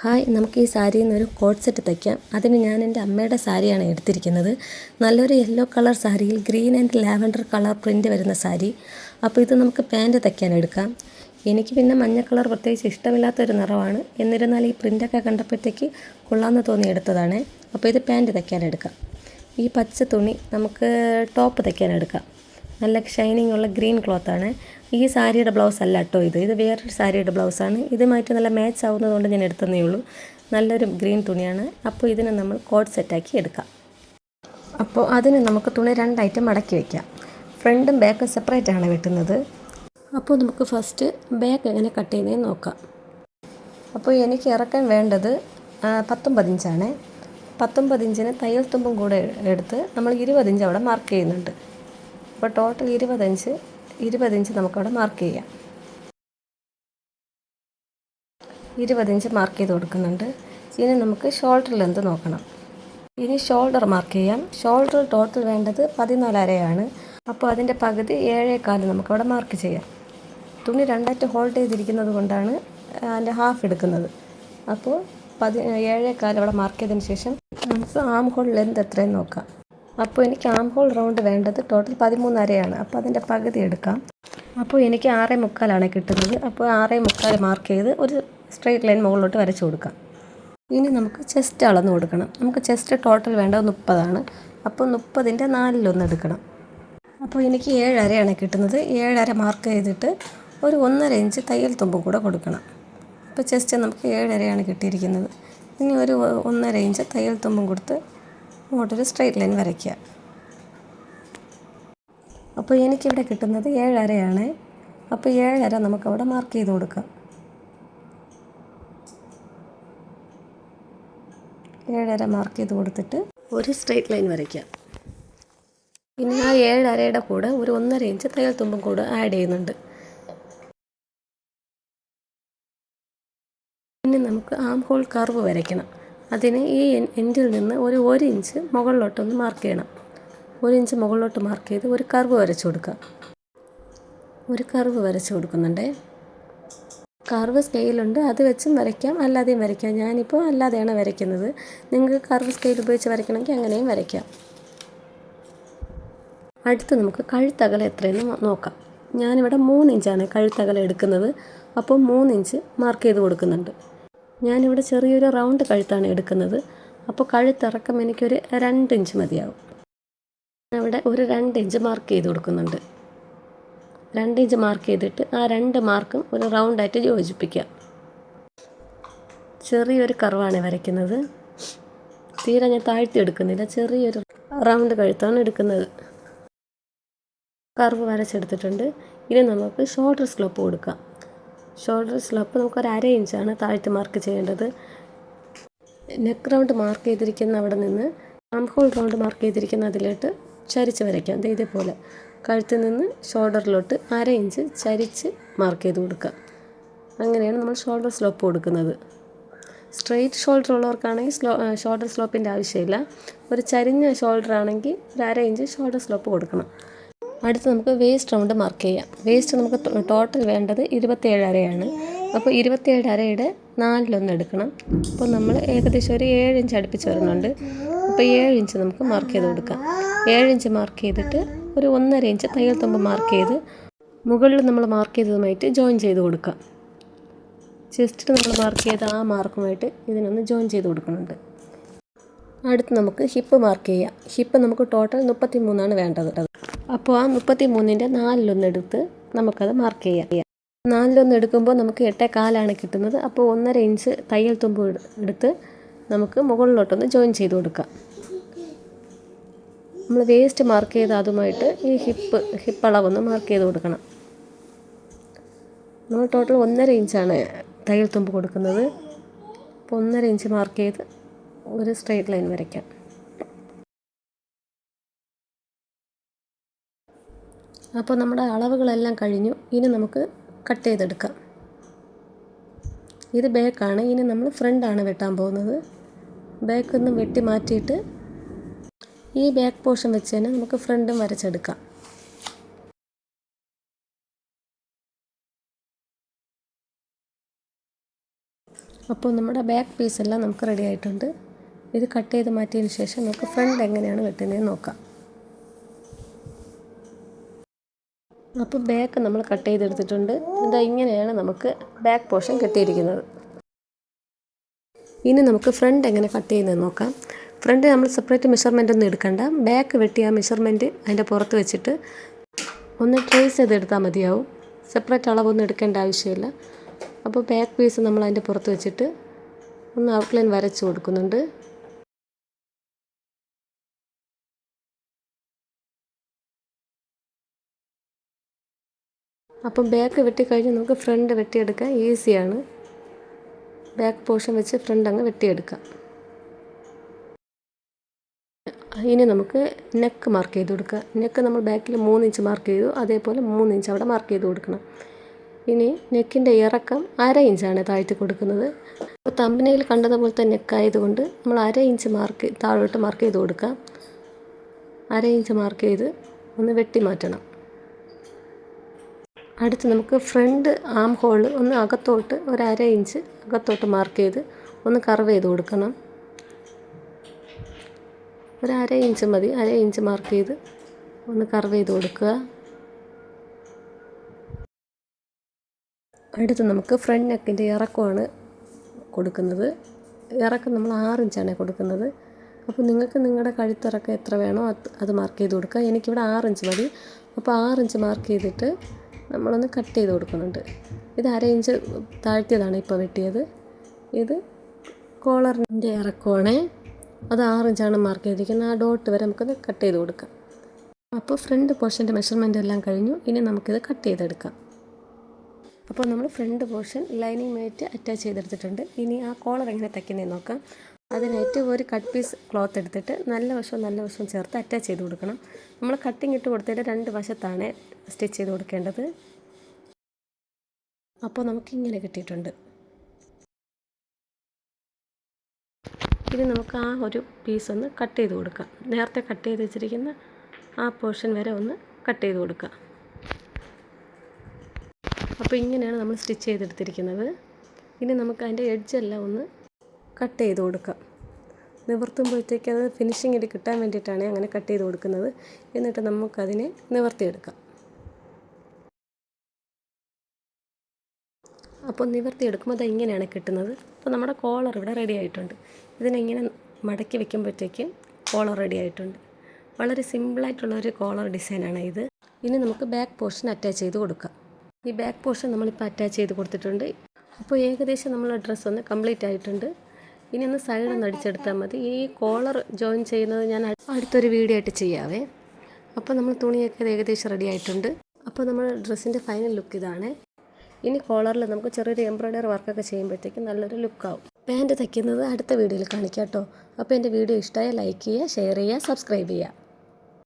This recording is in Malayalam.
ഹായ്, നമുക്ക് ഈ സാരിയിൽ നിന്നൊരു കോട്ട് സെറ്റ് തയ്ക്കാം. അതിന് ഞാൻ എൻ്റെ അമ്മയുടെ സാരിയാണ് എടുത്തിരിക്കുന്നത്. നല്ലൊരു യെല്ലോ കളർ സാരിയിൽ green and lavender colour print വരുന്ന സാരി. അപ്പോൾ ഇത് നമുക്ക് പാൻറ്റ് തയ്ക്കാൻ എടുക്കാം. എനിക്ക് പിന്നെ മഞ്ഞ കളർ പ്രത്യേകിച്ച് ഇഷ്ടമില്ലാത്തൊരു നിറമാണ്. എന്നിരുന്നാൽ ഈ പ്രിൻ്റൊക്കെ കണ്ടപ്പോഴത്തേക്ക് കൊള്ളാമെന്ന് തോന്നി എടുത്തതാണ്. അപ്പോൾ ഇത് പാൻറ്റ് തയ്ക്കാൻ എടുക്കാം. ഈ പച്ച തുണി നമുക്ക് ടോപ്പ് തയ്ക്കാൻ എടുക്കാം. നല്ല ഷൈനിങ് ഉള്ള ഗ്രീൻ ക്ലോത്താണ്. ഈ സാരിയുടെ ബ്ലൗസ് അല്ല കേട്ടോ, ഇത് വേറൊരു സാരിയുടെ ബ്ലൗസാണ്. ഇതുമായിട്ട് നല്ല മാച്ച് ആവുന്നതുകൊണ്ട് ഞാൻ എടുത്തതേ ഉള്ളൂ. നല്ലൊരു ഗ്രീൻ തുണിയാണ്. അപ്പോൾ ഇതിനെ നമ്മൾ കോട്ട് സെറ്റാക്കി എടുക്കാം. അപ്പോൾ അതിന് നമുക്ക് തുണി രണ്ടായിട്ട് മടക്കി വയ്ക്കാം. ഫ്രണ്ടും ബാക്കും സെപ്പറേറ്റ് ആണ് വെട്ടുന്നത്. അപ്പോൾ നമുക്ക് ഫസ്റ്റ് ബാക്ക് എങ്ങനെ കട്ട് ചെയ്യുന്നതെന്ന് നോക്കാം. അപ്പോൾ എനിക്ക് ഇറക്കാൻ വേണ്ടത് 19 ഇഞ്ചാണ്. 19 ഇഞ്ചിന് തയ്യൽ തുമ്പും കൂടെ എടുത്ത് നമ്മൾ 20 ഇഞ്ച് അവിടെ മാർക്ക് ചെയ്യുന്നുണ്ട്. അപ്പോൾ ടോട്ടൽ 20 ഇഞ്ച് നമുക്കവിടെ മാർക്ക് ചെയ്യാം. 20 ഇഞ്ച് മാർക്ക് ചെയ്ത് കൊടുക്കുന്നുണ്ട്. ഇനി നമുക്ക് ഷോൾഡർ ലെന്ത് നോക്കണം. ഇനി ഷോൾഡർ മാർക്ക് ചെയ്യാം. ഷോൾഡർ ടോട്ടൽ വേണ്ടത് 14.5 അപ്പോൾ അതിൻ്റെ പകുതി 7.25 നമുക്കവിടെ മാർക്ക് ചെയ്യാം. തുണി രണ്ടായിട്ട് ഹോൾഡ് ചെയ്തിരിക്കുന്നത് കൊണ്ടാണ് അതിൻ്റെ ഹാഫ് എടുക്കുന്നത്. അപ്പോൾ 7.25 അവിടെ മാർക്ക് ചെയ്തതിന് ശേഷം നമുക്ക് ആം ഹോൾ ലെന്ത് എത്രയും നോക്കാം. അപ്പോൾ എനിക്ക് ആം ഹോൾ റൗണ്ട് വേണ്ടത് ടോട്ടൽ 13.5 അപ്പോൾ അതിൻ്റെ പകുതി എടുക്കാം. അപ്പോൾ എനിക്ക് 6.25 കിട്ടുന്നത്. അപ്പോൾ 6.25 മാർക്ക് ചെയ്ത് ഒരു സ്ട്രെയിറ്റ് ലൈൻ മുകളിലോട്ട് വരച്ചു കൊടുക്കാം. ഇനി നമുക്ക് ചെസ്റ്റ് അളന്ന് കൊടുക്കണം. നമുക്ക് ചെസ്റ്റ് ടോട്ടൽ വേണ്ടത് 30. അപ്പോൾ 30ൻ്റെ 4/1 എടുക്കണം. അപ്പോൾ എനിക്ക് 7.5 കിട്ടുന്നത്. 7.5 മാർക്ക് ചെയ്തിട്ട് ഒരു 1.5 ഇഞ്ച് തയ്യൽ തുമ്പും കൂടെ കൊടുക്കണം. അപ്പോൾ ചെസ്റ്റ് നമുക്ക് 7.5 കിട്ടിയിരിക്കുന്നത്. ഇനി ഒരു 1.5 ഇഞ്ച് തയ്യൽ തുമ്പും കൊടുത്ത് ഇങ്ങോട്ടൊരു സ്ട്രെയിറ്റ് ലൈൻ വരയ്ക്കുക. അപ്പോൾ എനിക്കിവിടെ കിട്ടുന്നത് 7.5. അപ്പോൾ 7.5 നമുക്കവിടെ മാർക്ക് ചെയ്ത് കൊടുക്കാം. 7.5 മാർക്ക് ചെയ്ത് കൊടുത്തിട്ട് ഒരു സ്ട്രെയിറ്റ് ലൈൻ വരയ്ക്കാം. പിന്നെ ആ 7.5യുടെ കൂടെ ഒരു 1.5 ഇഞ്ച് തയ്യൽ തുമ്പും കൂടെ ആഡ് ചെയ്യുന്നുണ്ട്. പിന്നെ നമുക്ക് ആം ഹോൾ കർവ് വരയ്ക്കണം. അതിന് ഈ എൻഡിൽ നിന്ന് ഒരു 1 ഇഞ്ച് മുകളിലോട്ടൊന്ന് മാർക്ക് ചെയ്യണം. 1 ഇഞ്ച് മുകളിലോട്ട് മാർക്ക് ചെയ്ത് ഒരു കർവ് വരച്ചു കൊടുക്കുക. ഒരു കർവ് വരച്ചു കൊടുക്കുന്നുണ്ട്. കർവ് സ്കെയിലുണ്ട്, അത് വെച്ചും വരയ്ക്കാം, അല്ലാതെയും വരയ്ക്കാം. ഞാനിപ്പോൾ അല്ലാതെയാണ് വരയ്ക്കുന്നത്. നിങ്ങൾക്ക് കർവ് സ്കെയിൽ ഉപയോഗിച്ച് വരയ്ക്കണമെങ്കിൽ അങ്ങനെയും വരയ്ക്കാം. അടുത്ത് നമുക്ക് കഴുത്തകല എത്രയെന്ന് നോക്കാം. ഞാനിവിടെ 3 ഇഞ്ചാണ് കഴുത്തകല എടുക്കുന്നത്. അപ്പോൾ 3 ഇഞ്ച് മാർക്ക് ചെയ്ത് കൊടുക്കുന്നുണ്ട്. ഞാനിവിടെ ചെറിയൊരു റൗണ്ട് കഴുത്താണ് എടുക്കുന്നത്. അപ്പോൾ കഴുത്തിറക്കം എനിക്കൊരു 2 ഇഞ്ച് മതിയാവും. അവിടെ ഒരു 2 ഇഞ്ച് മാർക്ക് ചെയ്ത് കൊടുക്കുന്നുണ്ട്. 2 ഇഞ്ച് മാർക്ക് ചെയ്തിട്ട് ആ 2 മാർക്കും ഒരു റൗണ്ടായിട്ട് യോജിപ്പിക്കുക. ചെറിയൊരു കർവാണ് വരയ്ക്കുന്നത്. തീരെ ഞാൻ താഴ്ത്തി എടുക്കുന്നില്ല, ചെറിയൊരു റൗണ്ട് കഴുത്താണ് എടുക്കുന്നത്. കർവ് വരച്ചെടുത്തിട്ടുണ്ട്. ഇനി നമുക്ക് ഷോൾഡർ സ്ലോപ്പ് കൊടുക്കാം. ഷോൾഡർ സ്ലോപ്പ് നമുക്കൊരു 1/2 ഇഞ്ചാണ് താഴ്ത്തി മാർക്ക് ചെയ്യേണ്ടത്. നെക്ക് റൗണ്ട് മാർക്ക് ചെയ്തിരിക്കുന്ന അവിടെ നിന്ന് ആം ഹോൾ റൗണ്ട് മാർക്ക് ചെയ്തിരിക്കുന്ന അതിലോട്ട് ചരിച്ച് വരയ്ക്കാം. ഇതേപോലെ കഴുത്തിൽ നിന്ന് ഷോൾഡറിലോട്ട് 1/2 ഇഞ്ച് ചരിച്ച് മാർക്ക് ചെയ്ത് കൊടുക്കാം. അങ്ങനെയാണ് നമ്മൾ ഷോൾഡർ സ്ലോപ്പ് കൊടുക്കുന്നത്. സ്ട്രെയിറ്റ് ഷോൾഡർ ഉള്ളവർക്കാണെങ്കിൽ ഷോൾഡർ സ്ലോപ്പിൻ്റെ ആവശ്യമില്ല. ഒരു ചരിഞ്ഞ ഷോൾഡർ ആണെങ്കിൽ ഒരു 1/2 ഇഞ്ച് ഷോൾഡർ സ്ലോപ്പ് കൊടുക്കണം. അടുത്ത് നമുക്ക് വേസ്റ്റ് റൗണ്ട് മാർക്ക് ചെയ്യാം. വേസ്റ്റ് നമുക്ക് ടോട്ടൽ വേണ്ടത് 27.5 അപ്പോൾ 27.5യുടെ 4/1 എടുക്കണം. അപ്പോൾ നമ്മൾ ഏകദേശം ഒരു 7 ഇഞ്ച് അടുപ്പിച്ച് വരുന്നുണ്ട്. അപ്പോൾ 7 ഇഞ്ച് നമുക്ക് മാർക്ക് ചെയ്ത് കൊടുക്കാം. 7 ഇഞ്ച് മാർക്ക് ചെയ്തിട്ട് ഒരു 1.5 ഇഞ്ച് തയ്യൽ തുമ്പ് മാർക്ക് ചെയ്ത് മുകളിൽ നമ്മൾ മാർക്ക് ചെയ്തതുമായിട്ട് ജോയിൻ ചെയ്ത് കൊടുക്കാം. ചെസ്റ്റിൽ നമ്മൾ മാർക്ക് ചെയ്ത ആ മാർക്കുമായിട്ട് ഇതിനൊന്ന് ജോയിൻ ചെയ്ത് കൊടുക്കുന്നുണ്ട്. അടുത്ത് നമുക്ക് ഹിപ്പ് മാർക്ക് ചെയ്യാം. ഹിപ്പ് നമുക്ക് ടോട്ടൽ 33 വേണ്ടത്. അപ്പോൾ ആ 33ൻ്റെ 4/1 എടുത്ത് നമുക്കത് മാർക്ക് ചെയ്യാം. 4/1 എടുക്കുമ്പോൾ നമുക്ക് 8.25 കിട്ടുന്നത്. അപ്പോൾ 1.5 ഇഞ്ച് തയ്യൽ തുമ്പ് എടുത്ത് നമുക്ക് മുകളിലോട്ടൊന്ന് ജോയിൻ ചെയ്ത് കൊടുക്കാം. നമ്മൾ വേസ്റ്റ് മാർക്ക് ചെയ്ത് അതുമായിട്ട് ഈ ഹിപ്പ് അളവൊന്ന് മാർക്ക് ചെയ്ത് കൊടുക്കണം. നമ്മൾ ടോട്ടൽ 1.5 ഇഞ്ചാണ് തയ്യൽ തുമ്പ് കൊടുക്കുന്നത്. അപ്പോൾ 1.5 ഇഞ്ച് മാർക്ക് ചെയ്ത് ഒരു സ്ട്രെയിറ്റ് ലൈൻ വരയ്ക്കാം. അപ്പോൾ നമ്മുടെ അളവുകളെല്ലാം കഴിഞ്ഞു. ഇനി നമുക്ക് കട്ട് ചെയ്തെടുക്കാം. ഇത് ബാക്കാണ്. ഇനി നമ്മൾ ഫ്രണ്ടാണ് വെട്ടാൻ പോകുന്നത്. ബാക്കൊന്ന് വെട്ടി മാറ്റിയിട്ട് ഈ ബാക്ക് പോർഷൻ വെച്ച് തന്നെ നമുക്ക് ഫ്രണ്ടും വരച്ചെടുക്കാം. അപ്പോൾ നമ്മുടെ ബാക്ക് പീസെല്ലാം നമുക്ക് റെഡി ആയിട്ടുണ്ട്. ഇത് കട്ട് ചെയ്ത് മാറ്റിയതിന് ശേഷം നമുക്ക് ഫ്രണ്ട് എങ്ങനെയാണ് വെട്ടുന്നതെന്ന് നോക്കാം. അപ്പോൾ ബാക്ക് നമ്മൾ കട്ട് ചെയ്തെടുത്തിട്ടുണ്ട്. ഇങ്ങനെയാണ് നമുക്ക് ബാക്ക് പോർഷൻ കെട്ടിയിരിക്കുന്നത്. ഇനി നമുക്ക് ഫ്രണ്ട് എങ്ങനെ കട്ട് ചെയ്യുന്നതെന്ന് നോക്കാം. ഫ്രണ്ട് നമ്മൾ സെപ്പറേറ്റ് മെഷർമെൻ്റ് ഒന്നും എടുക്കണ്ട. ബാക്ക് വെട്ടി ആ മെഷർമെൻറ്റ് അതിൻ്റെ പുറത്ത് വെച്ചിട്ട് ഒന്ന് ട്രേസ് ചെയ്തെടുത്താൽ മതിയാവും. സെപ്പറേറ്റ് അളവൊന്നും എടുക്കേണ്ട ആവശ്യമില്ല. അപ്പോൾ ബാക്ക് പീസ് നമ്മൾ അതിൻ്റെ പുറത്ത് വെച്ചിട്ട് ഒന്ന് ഔട്ട്ലൈൻ വരച്ച് കൊടുക്കുന്നുണ്ട്. അപ്പം ബാക്ക് വെട്ടിക്കഴിഞ്ഞ് നമുക്ക് ഫ്രണ്ട് വെട്ടിയെടുക്കാൻ ഈസിയാണ്. ബാക്ക് പോർഷൻ വെച്ച് ഫ്രണ്ട് അങ്ങ് വെട്ടിയെടുക്കാം. ഇനി നമുക്ക് നെക്ക് മാർക്ക് ചെയ്ത് കൊടുക്കുക. നെക്ക് നമ്മൾ ബാക്കിൽ 3 ഇഞ്ച് മാർക്ക് ചെയ്തു, അതേപോലെ 3 ഇഞ്ച് അവിടെ മാർക്ക് ചെയ്ത് കൊടുക്കണം. ഇനി നെക്കിൻ്റെ ഇറക്കം 1/2 ഇഞ്ചാണ് താഴ്ത്തി കൊടുക്കുന്നത്. അപ്പോൾ തമ്പനയിൽ കണ്ടതുപോലത്തെ നെക്കായതുകൊണ്ട് നമ്മൾ 1/2 ഇഞ്ച് താഴോട്ട് മാർക്ക് ചെയ്ത് കൊടുക്കാം. 1/2 ഇഞ്ച് മാർക്ക് ചെയ്ത് ഒന്ന് വെട്ടി മാറ്റണം. അടുത്ത് നമുക്ക് ഫ്രണ്ട് ആം ഹോൾ ഒന്ന് അകത്തോട്ട് 1/2 ഇഞ്ച് അകത്തോട്ട് മാർക്ക് ചെയ്ത് ഒന്ന് കർവ് ചെയ്ത് കൊടുക്കണം. 1/2 ഇഞ്ച് മതി. 1/2 ഇഞ്ച് മാർക്ക് ചെയ്ത് ഒന്ന് കർവ് ചെയ്ത് കൊടുക്കുക. അടുത്ത് നമുക്ക് ഫ്രണ്ട് നെക്കിൻ്റെ ഇറക്കമാണ് കൊടുക്കുന്നത്. ഇറക്കം നമ്മൾ 6 ഇഞ്ചാണ് കൊടുക്കുന്നത്. അപ്പോൾ നിങ്ങൾക്ക് നിങ്ങളുടെ കഴുത്തിറക്കം എത്ര വേണോ അത് മാർക്ക് ചെയ്ത് കൊടുക്കുക. എനിക്കിവിടെ 6 ഇഞ്ച് മതി. അപ്പോൾ 6 ഇഞ്ച് മാർക്ക് ചെയ്തിട്ട് നമ്മളൊന്ന് കട്ട് ചെയ്ത് കൊടുക്കുന്നുണ്ട്. ഇത് 1/2 ഇഞ്ച് താഴ്ത്തിയതാണ് ഇപ്പോൾ വെട്ടിയത്. ഇത് കോളറിൻ്റെ ഇറക്കമാണ്. അത് 6 ഇഞ്ചാണ് മാർക്ക് ചെയ്തിരിക്കുന്നത്. ആ ഡോട്ട് വരെ നമുക്കത് കട്ട് ചെയ്ത് കൊടുക്കാം. അപ്പോൾ ഫ്രണ്ട് പോർഷൻ്റെ മെഷർമെൻ്റ് എല്ലാം കഴിഞ്ഞു. ഇനി നമുക്കിത് കട്ട് ചെയ്തെടുക്കാം. അപ്പോൾ നമ്മൾ front portion lining mate attach ചെയ്തെടുത്തിട്ടുണ്ട്. ഇനി ആ കോളർ എങ്ങനെ തയ്ക്കുന്നതെന്ന് നോക്കാം. അതിനായിട്ട് ഒരു കട്ട് പീസ് ക്ലോത്ത് എടുത്തിട്ട് നല്ല വശവും ചേർത്ത് അറ്റാച്ച് ചെയ്ത് കൊടുക്കണം. നമ്മൾ കട്ടിങ് ഇട്ട് കൊടുത്തിട്ട് 2 വശത്താണ് സ്റ്റിച്ച് ചെയ്ത് കൊടുക്കേണ്ടത്. അപ്പോൾ നമുക്കിങ്ങനെ കിട്ടിയിട്ടുണ്ട്. ഇനി നമുക്ക് ആ ഒരു പീസ് ഒന്ന് കട്ട് ചെയ്ത് കൊടുക്കാം. നേരത്തെ കട്ട് ചെയ്ത് വെച്ചിരിക്കുന്ന ആ പോർഷൻ വരെ ഒന്ന് കട്ട് ചെയ്ത് കൊടുക്കാം. അപ്പോൾ ഇങ്ങനെയാണ് നമ്മൾ സ്റ്റിച്ച് ചെയ്തെടുത്തിരിക്കുന്നത്. ഇനി നമുക്ക് അതിൻ്റെ എഡ്ജെല്ലാം ഒന്ന് കട്ട് ചെയ്ത് കൊടുക്കാം. നിവർത്തുമ്പോഴത്തേക്ക് അത് ഫിനിഷിങ്ങിൽ കിട്ടാൻ വേണ്ടിയിട്ടാണ് അങ്ങനെ കട്ട് ചെയ്ത് കൊടുക്കുന്നത്. എന്നിട്ട് നമുക്കതിനെ നിവർത്തിയെടുക്കാം. അപ്പോൾ നിവർത്തിയെടുക്കുമ്പോൾ അത് ഇങ്ങനെയാണ് കിട്ടുന്നത്. അപ്പോൾ നമ്മുടെ കോളർ ഇവിടെ റെഡി ആയിട്ടുണ്ട്. ഇതിനെങ്ങനെ മടക്കി വെക്കുമ്പോഴത്തേക്കും കോളർ റെഡി ആയിട്ടുണ്ട്. വളരെ സിമ്പിളായിട്ടുള്ളൊരു കോളർ ഡിസൈനാണ് ഇത്. ഇനി നമുക്ക് ബാക്ക് പോർഷൻ അറ്റാച്ച് ചെയ്ത് കൊടുക്കാം. ഈ ബാക്ക് പോർഷൻ നമ്മളിപ്പോൾ അറ്റാച്ച് ചെയ്ത് കൊടുത്തിട്ടുണ്ട്. അപ്പോൾ ഏകദേശം നമ്മൾ ഡ്രസ്സ് ഒന്ന് കംപ്ലീറ്റ് ആയിട്ടുണ്ട്. ഇനി ഒന്ന് സൈഡൊന്ന് അടിച്ചെടുത്താൽ മതി. ഈ കോളർ ജോയിൻ ചെയ്യുന്നത് ഞാൻ അടുത്തൊരു വീഡിയോ ആയിട്ട് ചെയ്യാവേ. അപ്പോൾ നമ്മൾ തുണിയൊക്കെ ഏകദേശം റെഡി ആയിട്ടുണ്ട്. അപ്പോൾ നമ്മൾ ഡ്രസ്സിൻ്റെ ഫൈനൽ ലുക്ക് ഇതാണ്. ഇനി കോളറിൽ നമുക്ക് ചെറിയൊരു എംബ്രോയ്ഡറി വർക്കൊക്കെ ചെയ്യുമ്പോഴത്തേക്കും നല്ലൊരു ലുക്കാവും. പാൻറ്റ് തയ്ക്കുന്നത് അടുത്ത വീഡിയോയിൽ കാണിക്കാം കേട്ടോ. അപ്പോൾ എൻ്റെ വീഡിയോ ഇഷ്ടമായ ലൈക്ക് ചെയ്യുക, ഷെയർ ചെയ്യുക, സബ്സ്ക്രൈബ് ചെയ്യുക.